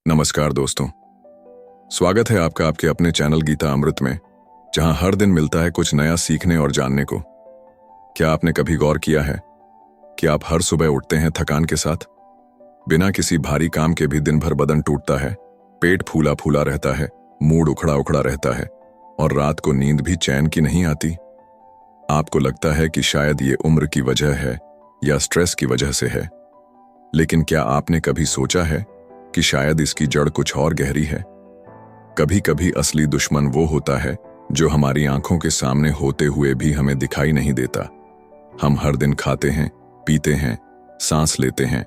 नमस्कार दोस्तों। स्वागत है आपका आपके अपने चैनल गीता अमृत में, जहां हर दिन मिलता है कुछ नया सीखने और जानने को। क्या आपने कभी गौर किया है कि आप हर सुबह उठते हैं थकान के साथ? बिना किसी भारी काम के भी दिन भर बदन टूटता है, पेट फूला फूला रहता है, मूड उखड़ा उखड़ा रहता है और रात को नींद भी चैन की नहीं आती। आपको लगता है कि शायद ये उम्र की वजह है या स्ट्रेस की वजह से है, लेकिन क्या आपने कभी सोचा है कि शायद इसकी जड़ कुछ और गहरी है? कभी कभी असली दुश्मन वो होता है जो हमारी आंखों के सामने होते हुए भी हमें दिखाई नहीं देता। हम हर दिन खाते हैं, पीते हैं, सांस लेते हैं,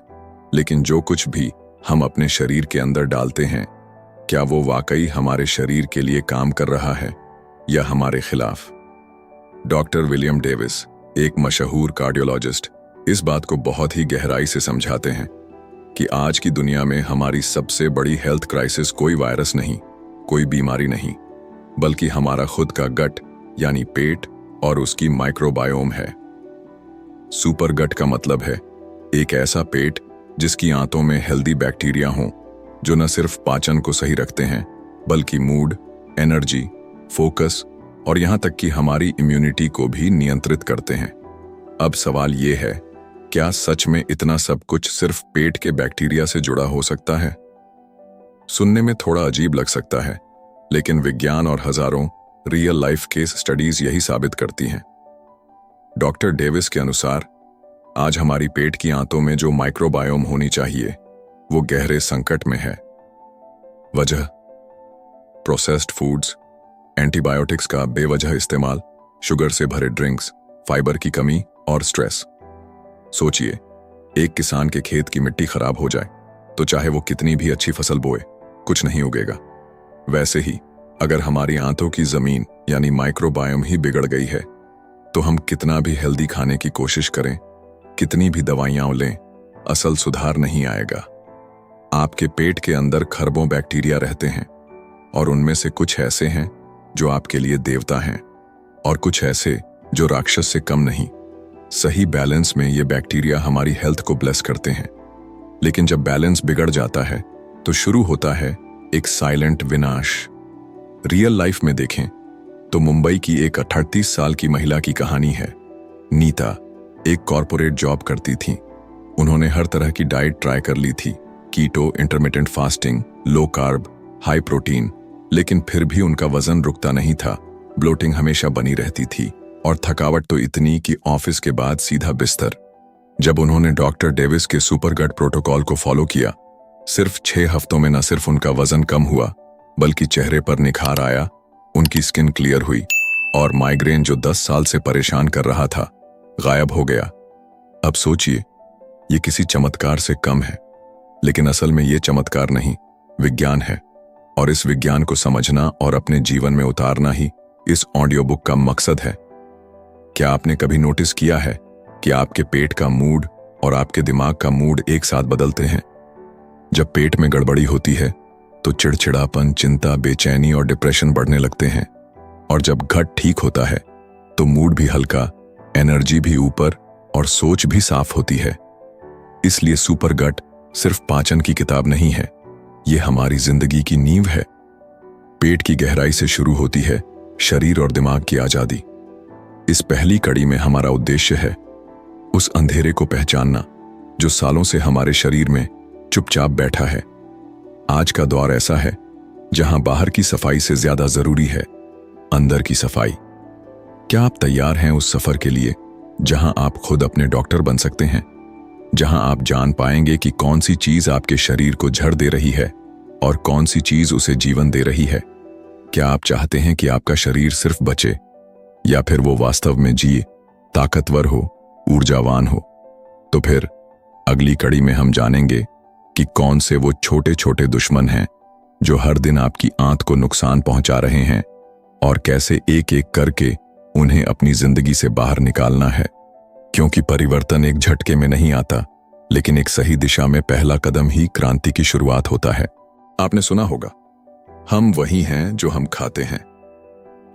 लेकिन जो कुछ भी हम अपने शरीर के अंदर डालते हैं, क्या वो वाकई हमारे शरीर के लिए काम कर रहा है या हमारे खिलाफ? डॉक्टर विलियम डेविस, एक मशहूर कार्डियोलॉजिस्ट, इस बात को बहुत ही गहराई से समझाते हैं कि आज की दुनिया में हमारी सबसे बड़ी हेल्थ क्राइसिस कोई वायरस नहीं, कोई बीमारी नहीं, बल्कि हमारा खुद का गट यानी पेट और उसकी माइक्रोबायोम है। सुपर गट का मतलब है एक ऐसा पेट जिसकी आंतों में हेल्दी बैक्टीरिया हों, जो न सिर्फ पाचन को सही रखते हैं, बल्कि मूड, एनर्जी, फोकस और यहां तक कि हमारी इम्यूनिटी को भी नियंत्रित करते हैं। अब सवाल यह है, क्या सच में इतना सब कुछ सिर्फ पेट के बैक्टीरिया से जुड़ा हो सकता है? सुनने में थोड़ा अजीब लग सकता है, लेकिन विज्ञान और हजारों रियल लाइफ केस स्टडीज यही साबित करती हैं। डॉक्टर डेविस के अनुसार आज हमारी पेट की आंतों में जो माइक्रोबायोम होनी चाहिए, वो गहरे संकट में है। वजह? प्रोसेस्ड फूड्स, एंटीबायोटिक्स का बेवजह इस्तेमाल, शुगर से भरे ड्रिंक्स, फाइबर की कमी और स्ट्रेस। सोचिए, एक किसान के खेत की मिट्टी खराब हो जाए तो चाहे वो कितनी भी अच्छी फसल बोए, कुछ नहीं उगेगा। वैसे ही अगर हमारी आंतों की जमीन यानी माइक्रोबायोम ही बिगड़ गई है, तो हम कितना भी हेल्दी खाने की कोशिश करें, कितनी भी दवाइयां लें, असल सुधार नहीं आएगा। आपके पेट के अंदर खरबों बैक्टीरिया रहते हैं और उनमें से कुछ ऐसे हैं जो आपके लिए देवता हैं और कुछ ऐसे जो राक्षस से कम नहीं। सही बैलेंस में ये बैक्टीरिया हमारी हेल्थ को ब्लेस करते हैं, लेकिन जब बैलेंस बिगड़ जाता है तो शुरू होता है एक साइलेंट विनाश। रियल लाइफ में देखें तो मुंबई की एक 38 साल की महिला की कहानी है। नीता एक कॉरपोरेट जॉब करती थी। उन्होंने हर तरह की डाइट ट्राई कर ली थी, keto, intermittent fasting, low carb, high protein, लेकिन फिर भी उनका वजन रुकता नहीं था। ब्लोटिंग हमेशा बनी रहती थी और थकावट तो इतनी कि ऑफिस के बाद सीधा बिस्तर। जब उन्होंने डॉक्टर डेविस के सुपर गट प्रोटोकॉल को फॉलो किया, सिर्फ 6 हफ्तों में न सिर्फ उनका वजन कम हुआ, बल्कि चेहरे पर निखार आया, उनकी स्किन क्लियर हुई और माइग्रेन जो 10 साल से परेशान कर रहा था, गायब हो गया। अब सोचिए, ये किसी चमत्कार से कम है, लेकिन असल में ये चमत्कार नहीं, विज्ञान है। और इस विज्ञान को समझना और अपने जीवन में उतारना ही इस ऑडियो बुक का मकसद है। क्या आपने कभी नोटिस किया है कि आपके पेट का मूड और आपके दिमाग का मूड एक साथ बदलते हैं? जब पेट में गड़बड़ी होती है तो चिड़चिड़ापन, चिंता, बेचैनी और डिप्रेशन बढ़ने लगते हैं, और जब गट ठीक होता है तो मूड भी हल्का, एनर्जी भी ऊपर और सोच भी साफ होती है। इसलिए सुपर गट सिर्फ पाचन की किताब नहीं है, ये हमारी जिंदगी की नींव है। पेट की गहराई से शुरू होती है शरीर और दिमाग की आजादी। इस पहली कड़ी में हमारा उद्देश्य है उस अंधेरे को पहचानना जो सालों से हमारे शरीर में चुपचाप बैठा है। आज का दौर ऐसा है जहां बाहर की सफाई से ज्यादा जरूरी है अंदर की सफाई। क्या आप तैयार हैं उस सफर के लिए जहां आप खुद अपने डॉक्टर बन सकते हैं, जहां आप जान पाएंगे कि कौन सी चीज आपके शरीर को जड़ दे रही है और कौन सी चीज उसे जीवन दे रही है? क्या आप चाहते हैं कि आपका शरीर सिर्फ बचे, या फिर वो वास्तव में जिए, ताकतवर हो, ऊर्जावान हो? तो फिर अगली कड़ी में हम जानेंगे कि कौन से वो छोटे छोटे दुश्मन हैं जो हर दिन आपकी आंत को नुकसान पहुंचा रहे हैं, और कैसे एक एक करके उन्हें अपनी जिंदगी से बाहर निकालना है। क्योंकि परिवर्तन एक झटके में नहीं आता, लेकिन एक सही दिशा में पहला कदम ही क्रांति की शुरुआत होता है। आपने सुना होगा, हम वही हैं जो हम खाते हैं,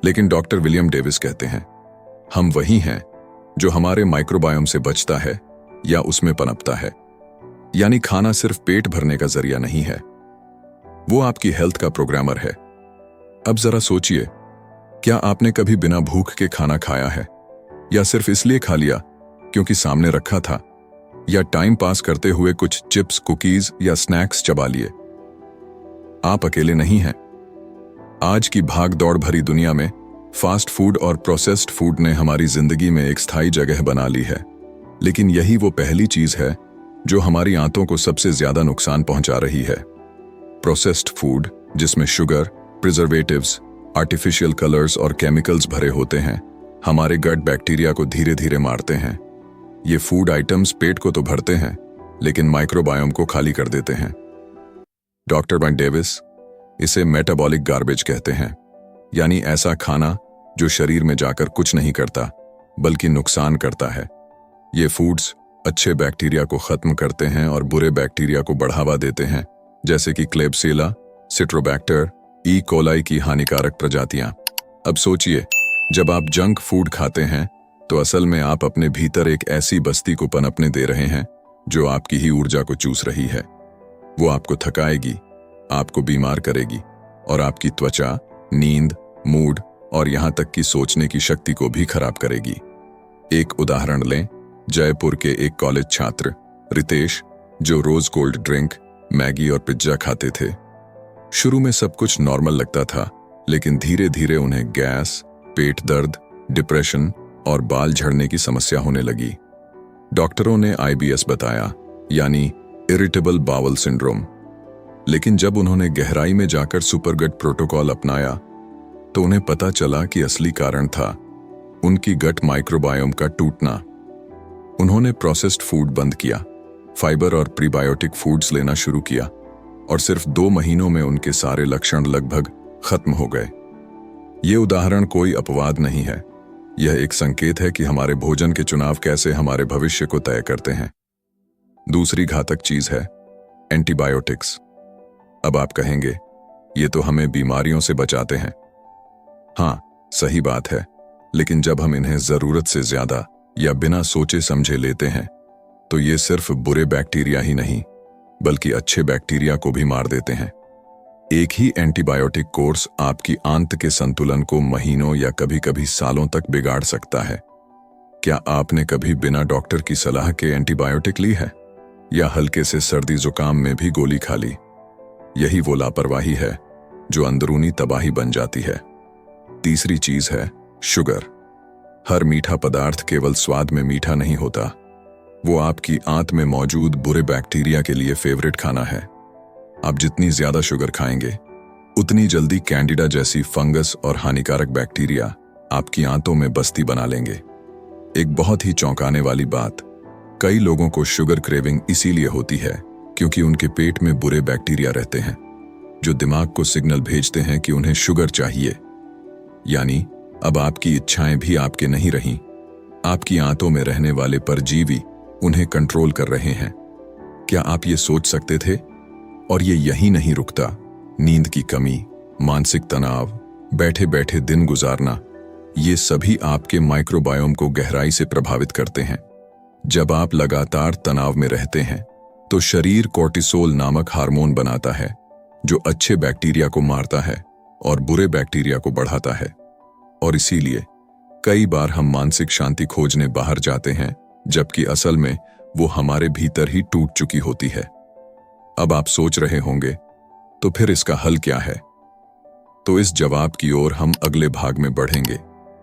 लेकिन डॉक्टर विलियम डेविस कहते हैं, हम वही हैं जो हमारे माइक्रोबायोम से बचता है या उसमें पनपता है। यानी खाना सिर्फ पेट भरने का जरिया नहीं है, वो आपकी हेल्थ का प्रोग्रामर है। अब जरा सोचिए, क्या आपने कभी बिना भूख के खाना खाया है, या सिर्फ इसलिए खा लिया क्योंकि सामने रखा था, या टाइम पास करते हुए कुछ चिप्स, कुकीज या स्नैक्स चबा लिए? आप अकेले नहीं हैं। आज की भाग दौड़ भरी दुनिया में फास्ट फूड और प्रोसेस्ड फूड ने हमारी जिंदगी में एक स्थायी जगह बना ली है। लेकिन यही वो पहली चीज है जो हमारी आंतों को सबसे ज्यादा नुकसान पहुंचा रही है। प्रोसेस्ड फूड, जिसमें शुगर, प्रिजर्वेटिव्स, आर्टिफिशियल कलर्स और केमिकल्स भरे होते हैं, हमारे गट बैक्टीरिया को धीरे धीरे मारते हैं। ये फूड आइटम्स पेट को तो भरते हैं, लेकिन माइक्रोबायोम को खाली कर देते हैं। डॉक्टर ब्रायन डेविस इसे मेटाबॉलिक गार्बेज कहते हैं, यानी ऐसा खाना जो शरीर में जाकर कुछ नहीं करता बल्कि नुकसान करता है। ये फूड्स अच्छे बैक्टीरिया को खत्म करते हैं और बुरे बैक्टीरिया को बढ़ावा देते हैं, जैसे कि क्लेब्सिला, सिट्रोबैक्टर, ई कोलाई की हानिकारक प्रजातियां। अब सोचिए, जब आप जंक फूड खाते हैं तो असल में आप अपने भीतर एक ऐसी बस्ती को पनपने दे रहे हैं जो आपकी ही ऊर्जा को चूस रही है। वो आपको थकाएगी, आपको बीमार करेगी और आपकी त्वचा, नींद, मूड और यहां तक कि सोचने की शक्ति को भी खराब करेगी। एक उदाहरण लें, जयपुर के एक कॉलेज छात्र रितेश, जो रोज कोल्ड ड्रिंक, मैगी और पिज्जा खाते थे। शुरू में सब कुछ नॉर्मल लगता था, लेकिन धीरे धीरे उन्हें गैस, पेट दर्द, डिप्रेशन और बाल झड़ने की समस्या होने लगी। डॉक्टरों ने IBS बताया, यानी इरिटेबल बाउल सिंड्रोम। लेकिन जब उन्होंने गहराई में जाकर सुपरगट प्रोटोकॉल अपनाया तो उन्हें पता चला कि असली कारण था उनकी गट माइक्रोबायोम का टूटना। उन्होंने प्रोसेस्ड फूड बंद किया, फाइबर और प्रीबायोटिक फूड्स लेना शुरू किया और सिर्फ 2 महीनों में उनके सारे लक्षण लगभग खत्म हो गए। ये उदाहरण कोई अपवाद नहीं है, यह एक संकेत है कि हमारे भोजन के चुनाव कैसे हमारे भविष्य को तय करते हैं। दूसरी घातक चीज है एंटीबायोटिक्स। अब आप कहेंगे, ये तो हमें बीमारियों से बचाते हैं। हाँ, सही बात है, लेकिन जब हम इन्हें जरूरत से ज्यादा या बिना सोचे समझे लेते हैं तो ये सिर्फ बुरे बैक्टीरिया ही नहीं बल्कि अच्छे बैक्टीरिया को भी मार देते हैं। एक ही एंटीबायोटिक कोर्स आपकी आंत के संतुलन को महीनों या कभी-कभी सालों तक बिगाड़ सकता है। क्या आपने कभी बिना डॉक्टर की सलाह के एंटीबायोटिक ली है, या हल्के से सर्दी जुकाम में भी गोली खा ली? यही वो लापरवाही है जो अंदरूनी तबाही बन जाती है। तीसरी चीज है शुगर। हर मीठा पदार्थ केवल स्वाद में मीठा नहीं होता, वो आपकी आंत में मौजूद बुरे बैक्टीरिया के लिए फेवरेट खाना है। आप जितनी ज्यादा शुगर खाएंगे, उतनी जल्दी कैंडिडा जैसी फंगस और हानिकारक बैक्टीरिया आपकी आंतों में बस्ती बना लेंगे। एक बहुत ही चौंकाने वाली बात, कई लोगों को शुगर क्रेविंग इसीलिए होती है क्योंकि उनके पेट में बुरे बैक्टीरिया रहते हैं जो दिमाग को सिग्नल भेजते हैं कि उन्हें शुगर चाहिए। यानी अब आपकी इच्छाएं भी आपके नहीं रहीं, आपकी आंतों में रहने वाले परजीवी उन्हें कंट्रोल कर रहे हैं। क्या आप ये सोच सकते थे? और ये यही नहीं रुकता। नींद की कमी, मानसिक तनाव, बैठे बैठे दिन गुजारना, ये सभी आपके माइक्रोबायोम को गहराई से प्रभावित करते हैं। जब आप लगातार तनाव में रहते हैं तो शरीर कोर्टिसोल नामक हार्मोन बनाता है जो अच्छे बैक्टीरिया को मारता है और बुरे बैक्टीरिया को बढ़ाता है। और इसीलिए कई बार हम मानसिक शांति खोजने बाहर जाते हैं, जबकि असल में वो हमारे भीतर ही टूट चुकी होती है। अब आप सोच रहे होंगे, तो फिर इसका हल क्या है? तो इस जवाब की ओर हम अगले भाग में बढ़ेंगे,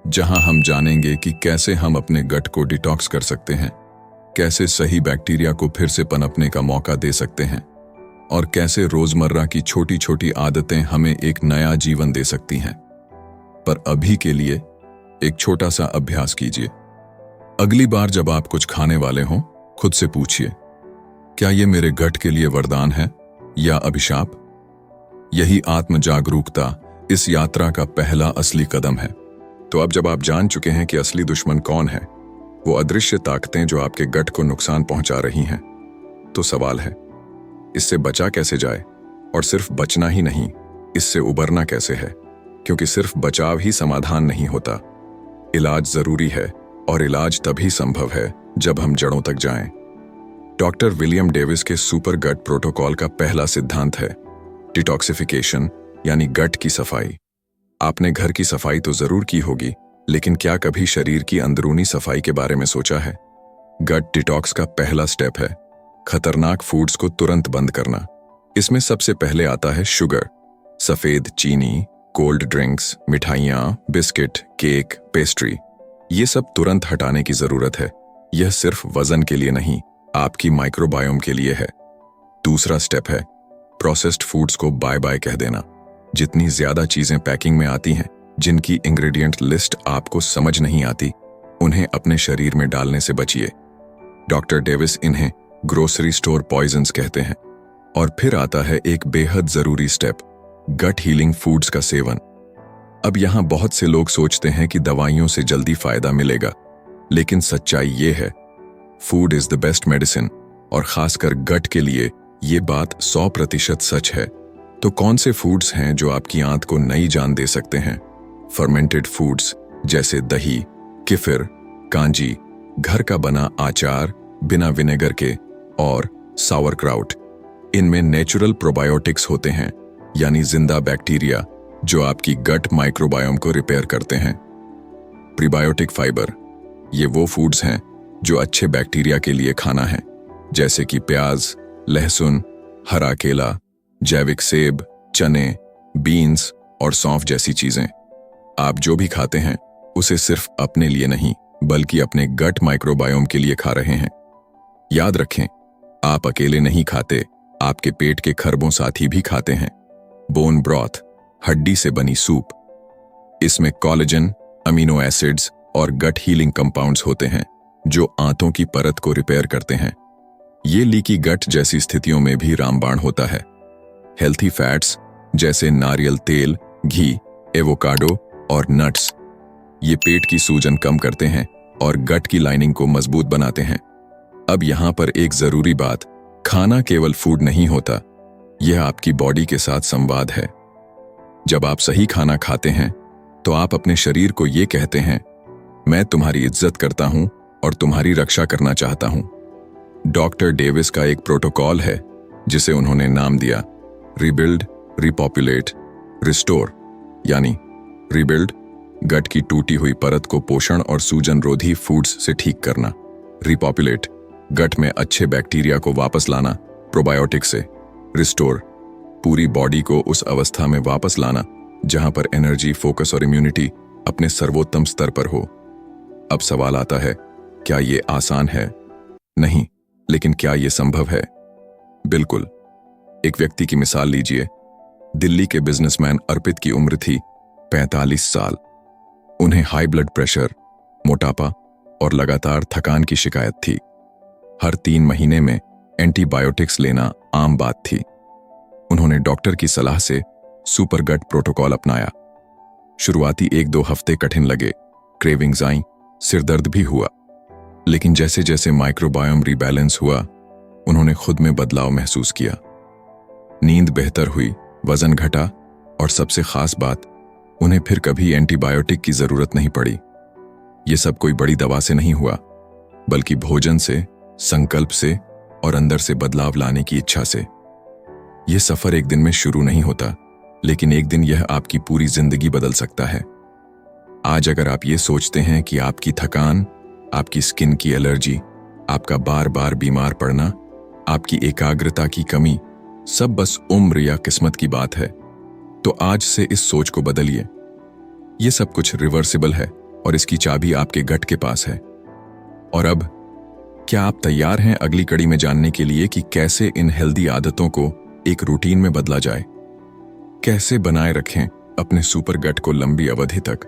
जहां हम जानेंगे कि कैसे हम अपने गट को डिटॉक्स कर सकते हैं, कैसे सही बैक्टीरिया को फिर से पनपने का मौका दे सकते हैं और कैसे रोजमर्रा की छोटी छोटी आदतें हमें एक नया जीवन दे सकती हैं। पर अभी के लिए एक छोटा सा अभ्यास कीजिए। अगली बार जब आप कुछ खाने वाले हों, खुद से पूछिए, क्या ये मेरे गट के लिए वरदान है या अभिशाप? यही आत्म जागरूकता इस यात्रा का पहला असली कदम है। तो अब जब आप जान चुके हैं कि असली दुश्मन कौन है, वो अदृश्य ताकतें जो आपके गट को नुकसान पहुंचा रही हैं, तो सवाल है, इससे बचा कैसे जाए? और सिर्फ बचना ही नहीं, इससे उबरना कैसे है? क्योंकि सिर्फ बचाव ही समाधान नहीं होता, इलाज जरूरी है, और इलाज तभी संभव है जब हम जड़ों तक जाएं। डॉक्टर विलियम डेविस के सुपर गट प्रोटोकॉल का पहला सिद्धांत है, डिटॉक्सिफिकेशन यानी गट की सफाई। आपने घर की सफाई तो जरूर की होगी, लेकिन क्या कभी शरीर की अंदरूनी सफाई के बारे में सोचा है? गट डिटॉक्स का पहला स्टेप है खतरनाक फूड्स को तुरंत बंद करना। इसमें सबसे पहले आता है शुगर, सफेद चीनी, कोल्ड ड्रिंक्स, मिठाइयाँ, बिस्किट, केक, पेस्ट्री। ये सब तुरंत हटाने की जरूरत है। यह सिर्फ वजन के लिए नहीं, आपकी माइक्रोबायोम के लिए है। दूसरा स्टेप है प्रोसेस्ड फूड्स को बाय बाय कह देना। जितनी ज्यादा चीजें पैकिंग में आती हैं, जिनकी इंग्रेडिएंट लिस्ट आपको समझ नहीं आती, उन्हें अपने शरीर में डालने से बचिए। डॉक्टर डेविस इन्हें ग्रोसरी स्टोर पॉइजन्स कहते हैं। और फिर आता है एक बेहद जरूरी स्टेप, गट हीलिंग फूड्स का सेवन। अब यहां बहुत से लोग सोचते हैं कि दवाइयों से जल्दी फायदा मिलेगा, लेकिन सच्चाई ये है, food is the best medicine, और खासकर गट के लिए ये बात 100% सच है। तो कौन से फूड्स हैं जो आपकी आंत को नई जान दे सकते हैं? फर्मेंटेड फूड्स जैसे दही, किफिर, कांजी, घर का बना आचार बिना विनेगर के, और सावरक्राउट। इनमें नेचुरल प्रोबायोटिक्स होते हैं, यानी जिंदा बैक्टीरिया जो आपकी गट माइक्रोबायोम को रिपेयर करते हैं। प्रीबायोटिक फाइबर, ये वो फूड्स हैं जो अच्छे बैक्टीरिया के लिए खाना है, जैसे कि प्याज, लहसुन, हरा केला, जैविक सेब, चने, बीन्स और सौंफ जैसी चीजें। आप जो भी खाते हैं उसे सिर्फ अपने लिए नहीं, बल्कि अपने गट माइक्रोबायोम के लिए खा रहे हैं। याद रखें, आप अकेले नहीं खाते, आपके पेट के खरबों साथी भी खाते हैं। बोन ब्रॉथ, हड्डी से बनी सूप, इसमें कोलेजन, अमीनो एसिड्स और गट हीलिंग कंपाउंड्स होते हैं जो आंतों की परत को रिपेयर करते हैं। ये लीकी गट जैसी स्थितियों में भी रामबाण होता है। हेल्थी फैट्स जैसे नारियल तेल, घी, एवोकाडो और नट्स, ये पेट की सूजन कम करते हैं और गट की लाइनिंग को मजबूत बनाते हैं। अब यहां पर एक जरूरी बात, खाना केवल फूड नहीं होता, यह आपकी बॉडी के साथ संवाद है। जब आप सही खाना खाते हैं तो आप अपने शरीर को ये कहते हैं, मैं तुम्हारी इज्जत करता हूं और तुम्हारी रक्षा करना चाहता हूं। डॉक्टर डेविस का एक प्रोटोकॉल है जिसे उन्होंने नाम दिया रिबिल्ड, रिपॉपुलेट, रिस्टोर। यानी रिबिल्ड, गट की टूटी हुई परत को पोषण और सूजन रोधी फूड्स से ठीक करना। रिपॉपुलेट, गट में अच्छे बैक्टीरिया को वापस लाना प्रोबायोटिक से। रिस्टोर, पूरी बॉडी को उस अवस्था में वापस लाना जहां पर एनर्जी, फोकस और इम्यूनिटी अपने सर्वोत्तम स्तर पर हो। अब सवाल आता है, क्या ये आसान है? नहीं, लेकिन क्या ये संभव है? बिल्कुल। एक व्यक्ति की मिसाल लीजिए। दिल्ली के बिजनेसमैन अर्पित की उम्र थी 45 साल। उन्हें हाई ब्लड प्रेशर, मोटापा और लगातार थकान की शिकायत थी। हर 3 महीने में एंटीबायोटिक्स लेना आम बात थी। उन्होंने डॉक्टर की सलाह से सुपर गट प्रोटोकॉल अपनाया। शुरुआती 1-2 हफ्ते कठिन लगे, क्रेविंग्स आईं, सिरदर्द भी हुआ, लेकिन जैसे जैसे माइक्रोबायोम रीबैलेंस हुआ, उन्होंने खुद में बदलाव महसूस किया। नींद बेहतर हुई, वजन घटा, और सबसे खास बात, उन्हें फिर कभी एंटीबायोटिक की जरूरत नहीं पड़ी। ये सब कोई बड़ी दवा से नहीं हुआ, बल्कि भोजन से, संकल्प से और अंदर से बदलाव लाने की इच्छा से। यह सफर एक दिन में शुरू नहीं होता, लेकिन एक दिन यह आपकी पूरी जिंदगी बदल सकता है। आज अगर आप ये सोचते हैं कि आपकी थकान, आपकी स्किन की एलर्जी, आपका बार बार बीमार पड़ना, आपकी एकाग्रता की कमी सब बस उम्र या किस्मत की बात है, तो आज से इस सोच को बदलिए। ये सब कुछ रिवर्सिबल है और इसकी चाबी आपके गट के पास है। और अब क्या आप तैयार हैं अगली कड़ी में जानने के लिए कि कैसे इन हेल्दी आदतों को एक रूटीन में बदला जाए? कैसे बनाए रखें अपने सुपर गट को लंबी अवधि तक,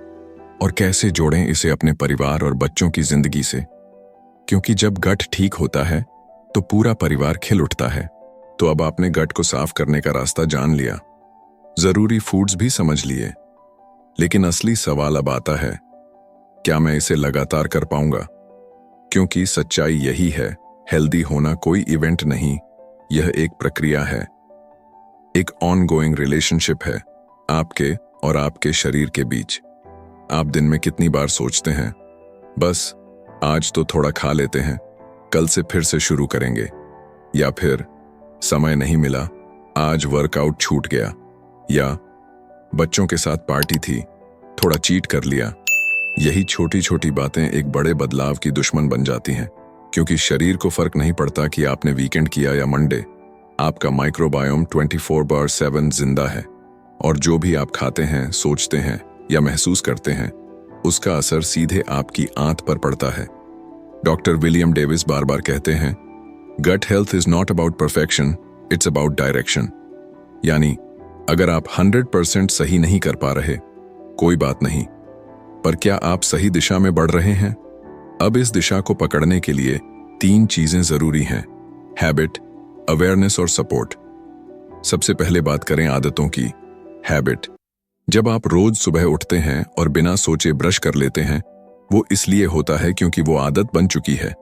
और कैसे जोड़ें इसे अपने परिवार और बच्चों की जिंदगी से? क्योंकि जब गट ठीक होता है तो पूरा परिवार खिल उठता है। तो अब आपने गट को साफ करने का रास्ता जान लिया, जरूरी फूड्स भी समझ लिए, लेकिन असली सवाल अब आता है, क्या मैं इसे लगातार कर पाऊंगा? क्योंकि सच्चाई यही है, हेल्दी होना कोई इवेंट नहीं, यह एक प्रक्रिया है, एक ऑनगोइंग रिलेशनशिप है आपके और आपके शरीर के बीच। आप दिन में कितनी बार सोचते हैं, बस आज तो थोड़ा खा लेते हैं, कल से फिर से शुरू करेंगे, या फिर समय नहीं मिला, आज वर्कआउट छूट गया, या बच्चों के साथ पार्टी थी, थोड़ा चीट कर लिया। यही छोटी छोटी बातें एक बड़े बदलाव की दुश्मन बन जाती हैं, क्योंकि शरीर को फर्क नहीं पड़ता कि आपने वीकेंड किया या मंडे। आपका माइक्रोबायोम 24/7 जिंदा है, और जो भी आप खाते हैं, सोचते हैं या महसूस करते हैं, उसका असर सीधे आपकी आंत पर पड़ता है। डॉक्टर विलियम डेविस बार बार कहते हैं, gut health is not about perfection, it's about direction. यानी अगर आप 100% सही नहीं कर पा रहे, कोई बात नहीं, पर क्या आप सही दिशा में बढ़ रहे हैं? अब इस दिशा को पकड़ने के लिए 3 चीजें जरूरी हैं: हैबिट, अवेयरनेस और सपोर्ट। सबसे पहले बात करें आदतों की। हैबिट। जब आप रोज सुबह उठते हैं और बिना सोचे ब्रश कर लेते हैं, वो इसलिए होता है क्योंकि वो आदत बन चुकी है।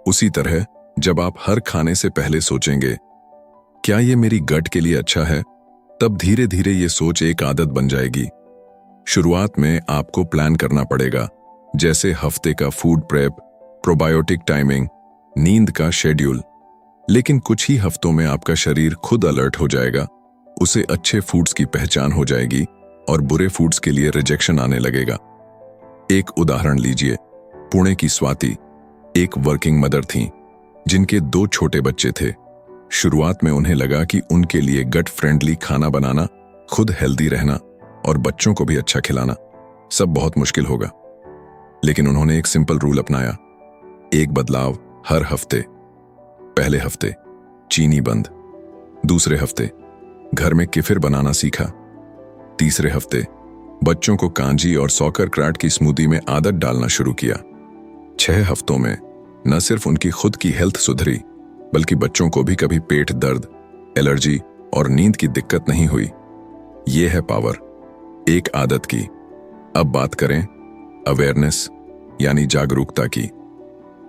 उसी तरह जब आप हर खाने से पहले सोचेंगे, क्या ये मेरी गट के लिए अच्छा है, तब धीरे धीरे ये सोच एक आदत बन जाएगी। शुरुआत में आपको प्लान करना पड़ेगा, जैसे हफ्ते का फूड प्रेप, प्रोबायोटिक टाइमिंग, नींद का शेड्यूल। लेकिन कुछ ही हफ्तों में आपका शरीर खुद अलर्ट हो जाएगा, उसे अच्छे फूड्स की पहचान हो जाएगी और बुरे फूड्स के लिए रिजेक्शन आने लगेगा। एक उदाहरण लीजिए। पुणे की स्वाति एक वर्किंग मदर थीं, जिनके 2 छोटे बच्चे थे। शुरुआत में उन्हें लगा कि उनके लिए गट फ्रेंडली खाना बनाना, खुद हेल्दी रहना और बच्चों को भी अच्छा खिलाना सब बहुत मुश्किल होगा। लेकिन उन्होंने एक सिंपल रूल अपनाया, एक बदलाव हर हफ्ते। पहले हफ्ते चीनी बंद, दूसरे हफ्ते घर में किफिर बनाना सीखा, तीसरे हफ्ते बच्चों को कांजी और सॉकर क्रैट की स्मूदी में आदत डालना शुरू किया। 6 हफ्तों में न सिर्फ उनकी खुद की हेल्थ सुधरी, बल्कि बच्चों को भी कभी पेट दर्द, एलर्जी और नींद की दिक्कत नहीं हुई। ये है पावर एक आदत की। अब बात करें अवेयरनेस यानी जागरूकता की।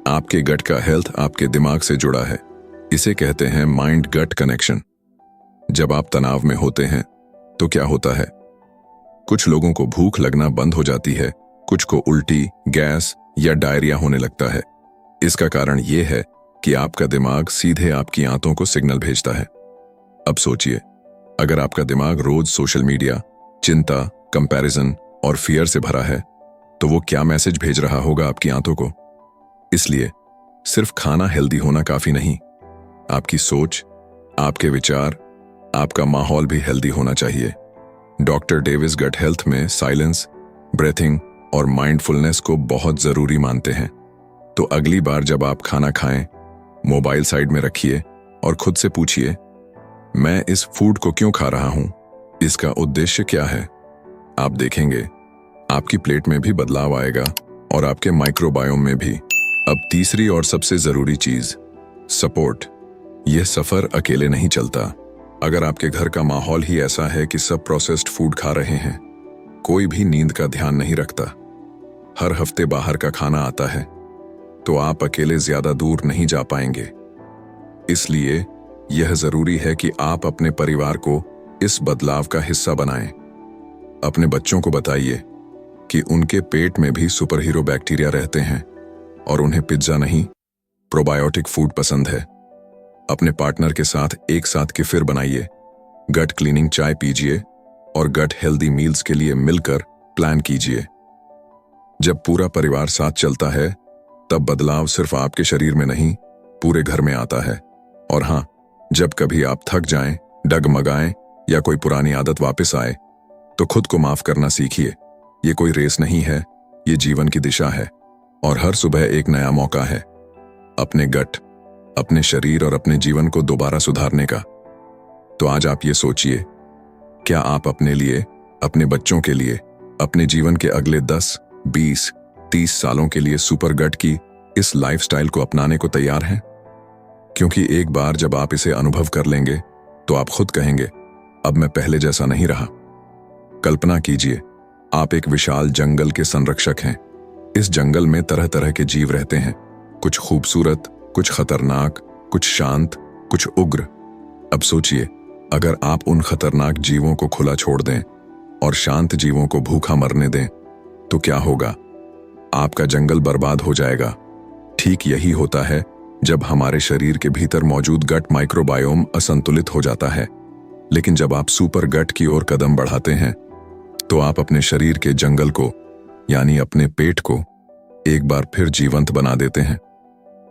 आपके गट का हेल्थ आपके दिमाग से जुड़ा है। इसे कहते हैं माइंड गट कनेक्शन। जब आप तनाव में होते हैं तो क्या होता है? कुछ लोगों को भूख लगना बंद हो जाती है, कुछ को उल्टी, गैस या डायरिया होने लगता है। इसका कारण यह है कि आपका दिमाग सीधे आपकी आंतों को सिग्नल भेजता है। अब सोचिए, अगर आपका दिमाग रोज सोशल मीडिया, चिंता, कंपैरिजन और फियर से भरा है, तो वो क्या मैसेज भेज रहा होगा आपकी आंतों को? इसलिए सिर्फ खाना हेल्दी होना काफी नहीं, आपकी सोच, आपके विचार, आपका माहौल भी हेल्दी होना चाहिए। डॉक्टर डेविस गट हेल्थ में साइलेंस, ब्रेथिंग और माइंडफुलनेस को बहुत जरूरी मानते हैं। तो अगली बार जब आप खाना खाएं, मोबाइल साइड में रखिए और खुद से पूछिए, मैं इस फूड को क्यों खा रहा हूं? इसका उद्देश्य क्या है? आप देखेंगे आपकी प्लेट में भी बदलाव आएगा और आपके माइक्रोबायोम में भी। अब तीसरी और सबसे जरूरी चीज, सपोर्ट। यह सफर अकेले नहीं चलता। अगर आपके घर का माहौल ही ऐसा है कि सब प्रोसेस्ड फूड खा रहे हैं, कोई भी नींद का ध्यान नहीं रखता, हर हफ्ते बाहर का खाना आता है, तो आप अकेले ज्यादा दूर नहीं जा पाएंगे। इसलिए यह जरूरी है कि आप अपने परिवार को इस बदलाव का हिस्सा बनाएं। अपने बच्चों को बताइए कि उनके पेट में भी सुपर हीरो बैक्टीरिया रहते हैं और उन्हें पिज्जा नहीं, प्रोबायोटिक फूड पसंद है। अपने पार्टनर के साथ एक साथ किफिर बनाइए, गट क्लीनिंग चाय पीजिए और गट हेल्दी मील्स के लिए मिलकर प्लान कीजिए। जब पूरा परिवार साथ चलता है, तब बदलाव सिर्फ आपके शरीर में नहीं, पूरे घर में आता है। और हां, जब कभी आप थक जाएं, डगमगाएं या कोई पुरानी आदत वापस आए, तो खुद को माफ करना सीखिए। ये कोई रेस नहीं है, ये जीवन की दिशा है और हर सुबह एक नया मौका है अपने गट, अपने शरीर और अपने जीवन को दोबारा सुधारने का। तो आज आप ये सोचिए, क्या आप अपने लिए, अपने बच्चों के लिए, अपने जीवन के अगले 10, 20, 30 सालों के लिए सुपर गट की इस लाइफस्टाइल को अपनाने को तैयार हैं? क्योंकि एक बार जब आप इसे अनुभव कर लेंगे, तो आप खुद कहेंगे, अब मैं पहले जैसा नहीं रहा। कल्पना कीजिए, आप एक विशाल जंगल के संरक्षक हैं। इस जंगल में तरह तरह के जीव रहते हैं, कुछ खूबसूरत, कुछ खतरनाक, कुछ शांत, कुछ उग्र। अब सोचिए, अगर आप उन खतरनाक जीवों को खुला छोड़ दें और शांत जीवों को भूखा मरने दें, तो क्या होगा? आपका जंगल बर्बाद हो जाएगा। ठीक यही होता है जब हमारे शरीर के भीतर मौजूद गट माइक्रोबायोम असंतुलित हो जाता है। लेकिन जब आप सुपर गट की ओर कदम बढ़ाते हैं तो आप अपने शरीर के जंगल को यानी अपने पेट को एक बार फिर जीवंत बना देते हैं।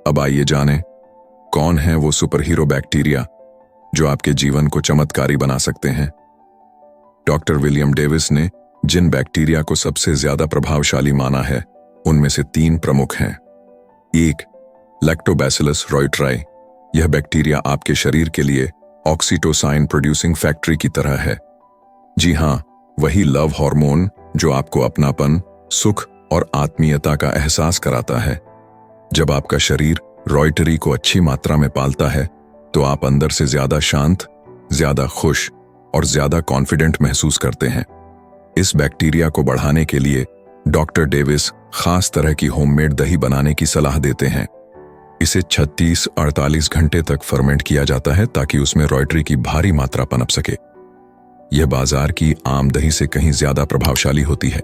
अब आइए जानें कौन है वो सुपर हीरो बैक्टीरिया जो आपके जीवन को चमत्कारी बना सकते हैं। डॉक्टर विलियम डेविस ने जिन बैक्टीरिया को सबसे ज्यादा प्रभावशाली माना है उनमें से 3 प्रमुख हैं। 1. लैक्टोबैसिलस रोइट्राई। यह बैक्टीरिया आपके शरीर के लिए ऑक्सीटोसाइन प्रोड्यूसिंग फैक्ट्री की तरह है। जी हां, वही लव हार्मोन जो आपको अपनापन, सुख और आत्मीयता का एहसास कराता है। जब आपका शरीर रॉयटरी को अच्छी मात्रा में पालता है तो आप अंदर से ज्यादा शांत, ज्यादा खुश और ज्यादा कॉन्फिडेंट महसूस करते हैं। इस बैक्टीरिया को बढ़ाने के लिए डॉक्टर डेविस खास तरह की होममेड दही बनाने की सलाह देते हैं। इसे 36-48 घंटे तक फर्मेंट किया जाता है ताकि उसमें रॉयटरी की भारी मात्रा पनप सके। यह बाजार की आम दही से कहीं ज्यादा प्रभावशाली होती है।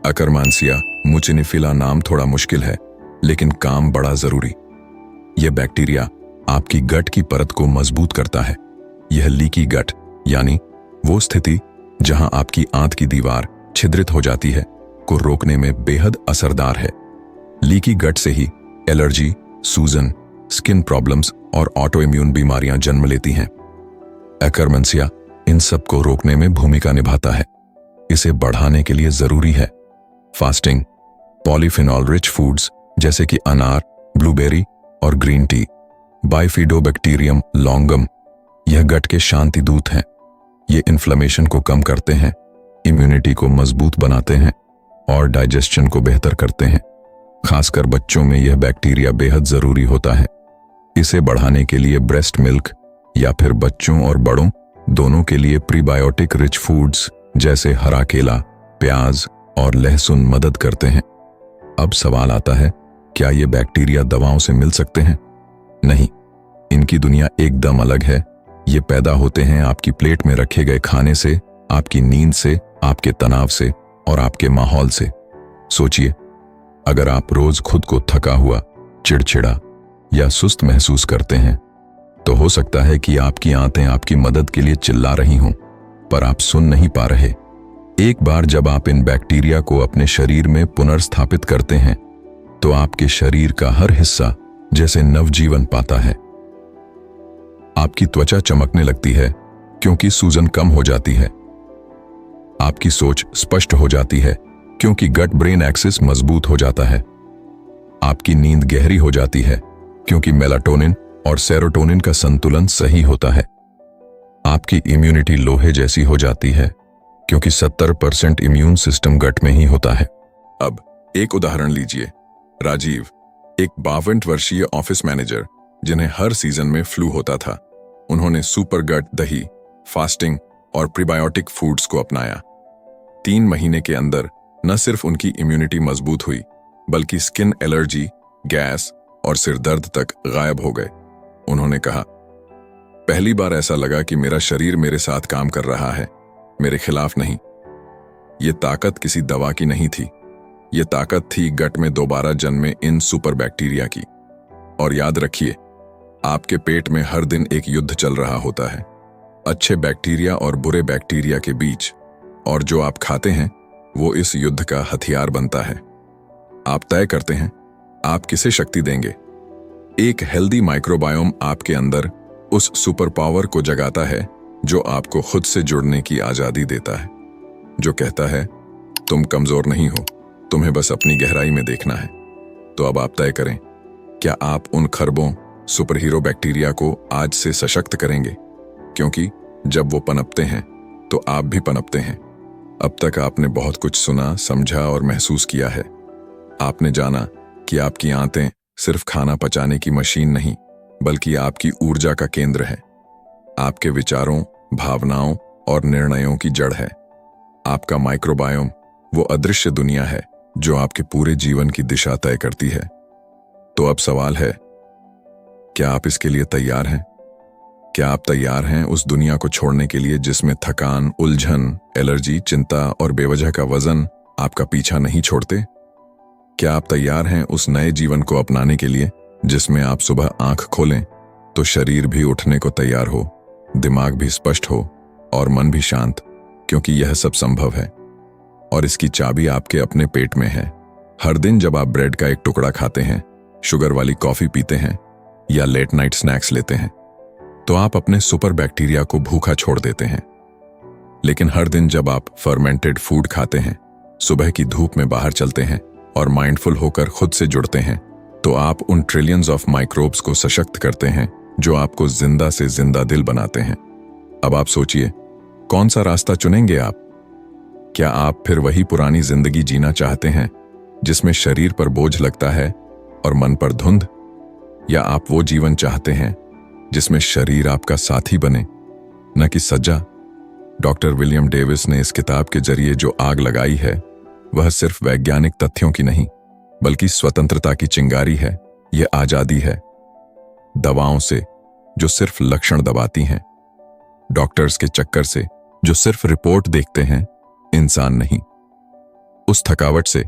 अकरमानसिया मुचिनिफिला नाम थोड़ा मुश्किल है लेकिन काम बड़ा जरूरी। यह बैक्टीरिया आपकी गट की परत को मजबूत करता है। यह लीकी गट यानी वो स्थिति जहां आपकी आंत की दीवार छिद्रित हो जाती है को रोकने में बेहद असरदार है। लीकी गट से ही एलर्जी, सूजन, स्किन प्रॉब्लम्स और ऑटो इम्यून बीमारियां जन्म लेती हैं। अकरमानसिया इन सब को रोकने में भूमिका निभाता है। इसे बढ़ाने के लिए जरूरी है फास्टिंग, पॉलीफिनॉल रिच फूड्स जैसे कि अनार, ब्लूबेरी और ग्रीन टी, बाइफिडोबैक्टीरियम लॉन्गम। यह गट के शांति दूत हैं। ये इन्फ्लेमेशन को कम करते हैं, इम्यूनिटी को मजबूत बनाते हैं और डाइजेशन को बेहतर करते हैं। खासकर बच्चों में यह बैक्टीरिया बेहद जरूरी होता है। इसे बढ़ाने के लिए ब्रेस्ट मिल्क या फिर बच्चों और बड़ों दोनों के लिए प्रीबायोटिक रिच फूड्स जैसे हरा केला, प्याज और लहसुन मदद करते हैं। अब सवाल आता है, क्या ये बैक्टीरिया दवाओं से मिल सकते हैं? नहीं, इनकी दुनिया एकदम अलग है। ये पैदा होते हैं आपकी प्लेट में रखे गए खाने से, आपकी नींद से, आपके तनाव से और आपके माहौल से। सोचिए, अगर आप रोज खुद को थका हुआ, चिड़चिड़ा या सुस्त महसूस करते हैं तो हो सकता है कि आपकी आंतें आपकी मदद के लिए चिल्ला रही हों, पर आप सुन नहीं पा रहे। एक बार जब आप इन बैक्टीरिया को अपने शरीर में पुनर्स्थापित करते हैं तो आपके शरीर का हर हिस्सा जैसे नवजीवन पाता है। आपकी त्वचा चमकने लगती है क्योंकि सूजन कम हो जाती है। आपकी सोच स्पष्ट हो जाती है क्योंकि गट ब्रेन एक्सिस मजबूत हो जाता है। आपकी नींद गहरी हो जाती है क्योंकि मेलाटोनिन और सेरोटोनिन का संतुलन सही होता है। आपकी इम्यूनिटी लोहे जैसी हो जाती है क्योंकि 70% इम्यून सिस्टम गट में ही होता है। अब एक उदाहरण लीजिए, राजीव, एक 52 वर्षीय ऑफिस मैनेजर जिन्हें हर सीजन में फ्लू होता था। उन्होंने सुपर गट दही, फास्टिंग और प्रीबायोटिक फूड्स को अपनाया। 3 महीने के अंदर न सिर्फ उनकी इम्यूनिटी मजबूत हुई बल्कि स्किन एलर्जी, गैस और सिर दर्द तक गायब हो गए। उन्होंने कहा, पहली बार ऐसा लगा कि मेरा शरीर मेरे साथ काम कर रहा है, मेरे खिलाफ नहीं। ये ताकत किसी दवा की नहीं थी, ये ताकत थी गट में दोबारा जन्मे इन सुपर बैक्टीरिया की। और याद रखिए, आपके पेट में हर दिन एक युद्ध चल रहा होता है, अच्छे बैक्टीरिया और बुरे बैक्टीरिया के बीच, और जो आप खाते हैं वो इस युद्ध का हथियार बनता है। आप तय करते हैं आप किसे शक्ति देंगे। एक हेल्दी माइक्रोबायोम आपके अंदर उस सुपर पावर को जगाता है जो आपको खुद से जुड़ने की आजादी देता है, जो कहता है तुम कमजोर नहीं हो, तुम्हें बस अपनी गहराई में देखना है। तो अब आप तय करें, क्या आप उन खरबों सुपर हीरो बैक्टीरिया को आज से सशक्त करेंगे? क्योंकि जब वो पनपते हैं तो आप भी पनपते हैं। अब तक आपने बहुत कुछ सुना, समझा और महसूस किया है। आपने जाना कि आपकी आंतें सिर्फ खाना पचाने की मशीन नहीं बल्कि आपकी ऊर्जा का केंद्र है, आपके विचारों, भावनाओं और निर्णयों की जड़ है। आपका माइक्रोबायोम वो अदृश्य दुनिया है जो आपके पूरे जीवन की दिशा तय करती है। तो अब सवाल है, क्या आप इसके लिए तैयार हैं? क्या आप तैयार हैं उस दुनिया को छोड़ने के लिए जिसमें थकान, उलझन, एलर्जी, चिंता और बेवजह का वजन आपका पीछा नहीं छोड़ते? क्या आप तैयार हैं उस नए जीवन को अपनाने के लिए जिसमें आप सुबह आंख खोलें तो शरीर भी उठने को तैयार हो, दिमाग भी स्पष्ट हो और मन भी शांत, क्योंकि यह सब संभव है। और इसकी चाबी आपके अपने पेट में है। हर दिन जब आप ब्रेड का एक टुकड़ा खाते हैं, शुगर वाली कॉफी पीते हैं या लेट नाइट स्नैक्स लेते हैं, तो आप अपने सुपर बैक्टीरिया को भूखा छोड़ देते हैं। लेकिन हर दिन जब आप फर्मेंटेड फूड खाते हैं, सुबह की धूप में बाहर चलते हैं और माइंडफुल होकर खुद से जुड़ते हैं, तो आप उन ट्रिलियंस ऑफ माइक्रोब्स को सशक्त करते हैं जो आपको जिंदा से जिंदा दिल बनाते हैं। अब आप सोचिए, कौन सा रास्ता चुनेंगे आप? क्या आप फिर वही पुरानी जिंदगी जीना चाहते हैं जिसमें शरीर पर बोझ लगता है और मन पर धुंध, या आप वो जीवन चाहते हैं जिसमें शरीर आपका साथी बने, न कि सज्जा? डॉक्टर विलियम डेविस ने इस किताब के जरिए जो आग लगाई है, वह सिर्फ वैज्ञानिक तथ्यों की नहीं, बल्कि स्वतंत्रता की चिंगारी है। यह आजादी है दवाओं से जो सिर्फ लक्षण दबाती हैं, डॉक्टर्स के चक्कर से जो सिर्फ रिपोर्ट देखते हैं, इंसान नहीं। उस थकावट से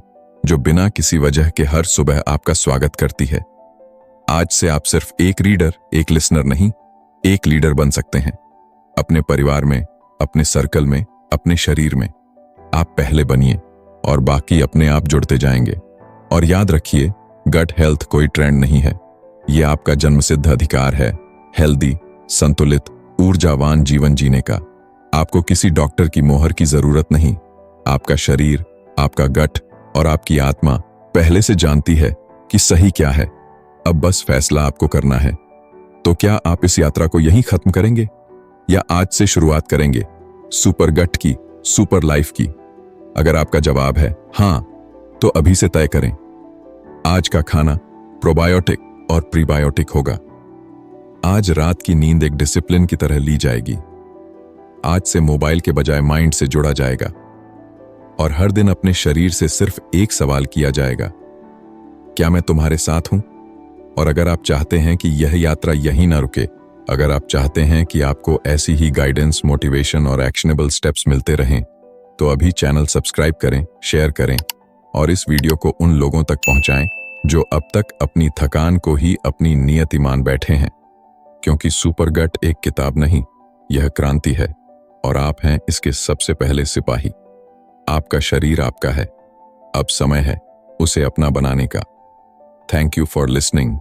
जो बिना किसी वजह के हर सुबह आपका स्वागत करती है। आज से आप सिर्फ एक रीडर, एक लिसनर नहीं, एक लीडर बन सकते हैं। अपने परिवार में, अपने सर्कल में, अपने शरीर में आप पहले बनिए और बाकी अपने आप जुड़ते जाएंगे। और याद रखिए, गट हेल्थ कोई ट्रेंड नहीं है, यह आपका जन्मसिद्ध अधिकार है हेल्दी, संतुलित, ऊर्जावान जीवन जीने का। आपको किसी डॉक्टर की मोहर की जरूरत नहीं। आपका शरीर, आपका गट और आपकी आत्मा पहले से जानती है कि सही क्या है। अब बस फैसला आपको करना है। तो क्या आप इस यात्रा को यहीं खत्म करेंगे या आज से शुरुआत करेंगे सुपर गट की, सुपर लाइफ की? अगर आपका जवाब है हां, तो अभी से तय करें। आज का खाना प्रोबायोटिक और प्रीबायोटिक होगा। आज रात की नींद एक डिसिप्लिन की तरह ली जाएगी। आज से मोबाइल के बजाय माइंड से जुड़ा जाएगा और हर दिन अपने शरीर से सिर्फ एक सवाल किया जाएगा, क्या मैं तुम्हारे साथ हूं? और अगर आप चाहते हैं कि यह यात्रा यहीं ना रुके, अगर आप चाहते हैं कि आपको ऐसी ही गाइडेंस, मोटिवेशन और एक्शनेबल स्टेप्स मिलते रहें, तो अभी चैनल सब्सक्राइब करें, शेयर करें और इस वीडियो को उन लोगों तक पहुंचाएं जो अब तक अपनी थकान को ही अपनी नियति मान बैठे हैं। क्योंकि सुपर गट एक किताब नहीं, यह क्रांति है और आप हैं इसके सबसे पहले सिपाही। आपका शरीर आपका है, अब समय है उसे अपना बनाने का। Thank you for listening.